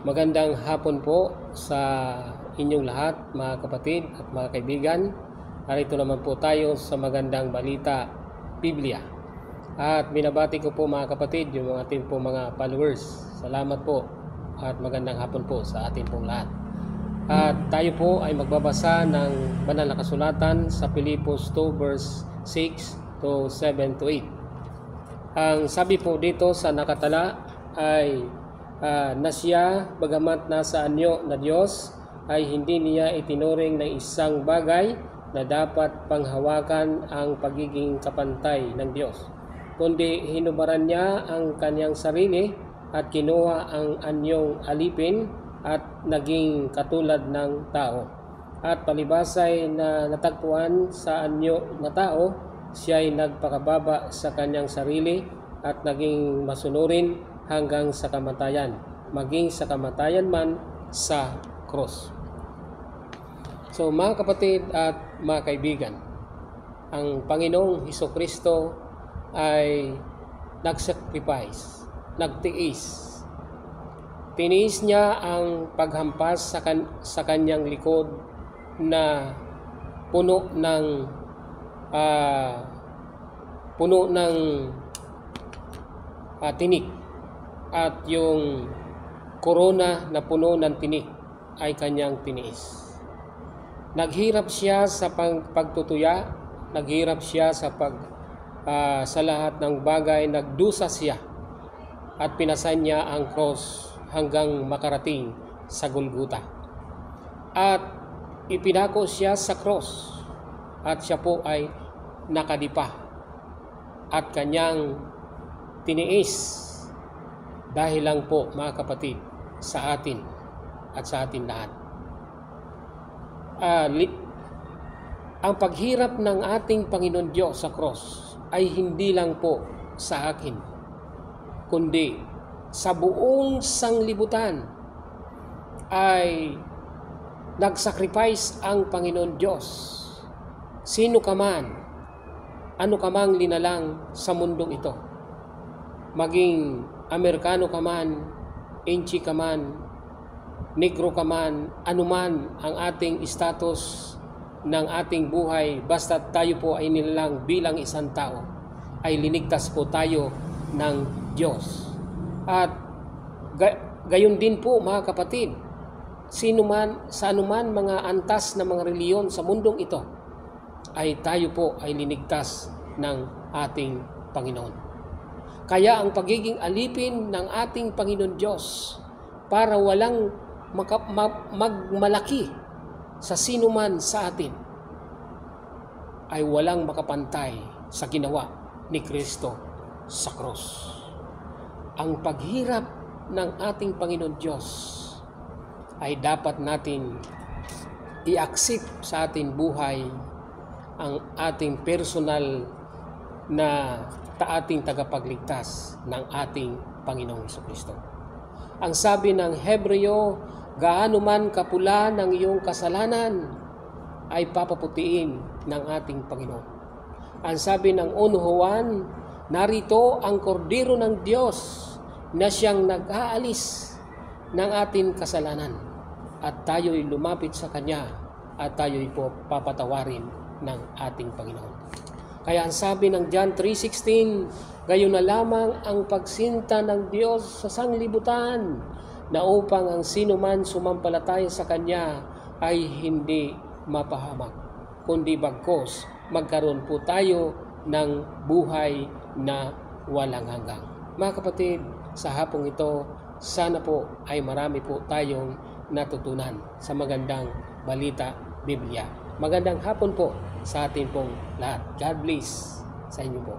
Magandang hapon po sa inyong lahat, mga kapatid at mga kaibigan. Narito naman po tayo sa magandang balita, Biblia. At binabati ko po mga kapatid, yung ating po mga followers. Salamat po at magandang hapon po sa ating pong lahat. At tayo po ay magbabasa ng banal na kasulatan sa Filipos 2 verse 6 to 7 to 8. Ang sabi po dito sa nakatala ay na siya, bagamat nasa anyo na Diyos, ay hindi niya itinuring na isang bagay na dapat panghawakan ang pagiging kapantay ng Diyos, kundi hinubaran niya ang kanyang sarili at kinuha ang anyong alipin at naging katulad ng tao. At palibasay na natagpuan sa anyo na tao, siya ay nagpakababa sa kanyang sarili at naging masunurin hanggang sa kamatayan, maging sa kamatayan man sa cross. So mga kapatid at mga kaibigan, ang Panginoong Hesukristo ay nagsacrifice, nagtiis. Tiniis niya ang paghampas sa kanyang likod na puno ng tinik, at yung korona na puno ng tinik ay kanyang tiniis. Naghirap siya sa pagtutuya, naghirap siya sa lahat ng bagay, nagdusa siya at pinasan niya ang cross hanggang makarating sa Golgota. At ipinako siya sa cross at siya po ay nakadipa at kanyang tiniis dahil lang po mga kapatid sa atin at sa atin lahat. Ang paghirap ng ating Panginoon Diyos sa cross ay hindi lang po sa akin, kundi sa buong sanglibutan ay nagsacrifice ang Panginoon Diyos. Sino ka man, ano ka mang linalang sa mundong ito, maging Amerikano ka man, Inchi ka man, Negro ka man, anuman ang ating status ng ating buhay, basta tayo po ay nilalang bilang isang tao, ay linigtas po tayo ng Diyos. At gayon din po mga kapatid, sa anuman mga antas na mga reliyon sa mundong ito, ay tayo po ay linigtas ng ating Panginoon. Kaya ang pagiging alipin ng ating Panginoon Diyos para walang magmalaki sa sinuman sa atin ay walang makapantay sa ginawa ni Kristo sa cross. Ang paghirap ng ating Panginoon Diyos ay dapat natin i-accept sa ating buhay, ang ating personal na ating tagapagligtas ng ating Panginoong Hesukristo. Ang sabi ng Hebreo, gaano man kapula ng iyong kasalanan ay papaputiin ng ating Panginoon. Ang sabi ng 1 Juan, narito ang kordero ng Diyos na siyang nag-aalis ng ating kasalanan, at tayo'y lumapit sa Kanya at tayo'y po papatawarin ng ating Panginoon. Kaya ang sabi ng John 3:16, gayon na lamang ang pagsinta ng Diyos sa sanglibutan, na upang ang sino man sumampalataya sa Kanya ay hindi mapahamak, kundi bagkus magkaroon po tayo ng buhay na walang hanggan. Mga kapatid, sa hapong ito, sana po ay marami po tayong natutunan sa magandang balita, Biblia. Magandang hapon po sa atin pong lahat. God bless sa inyo po.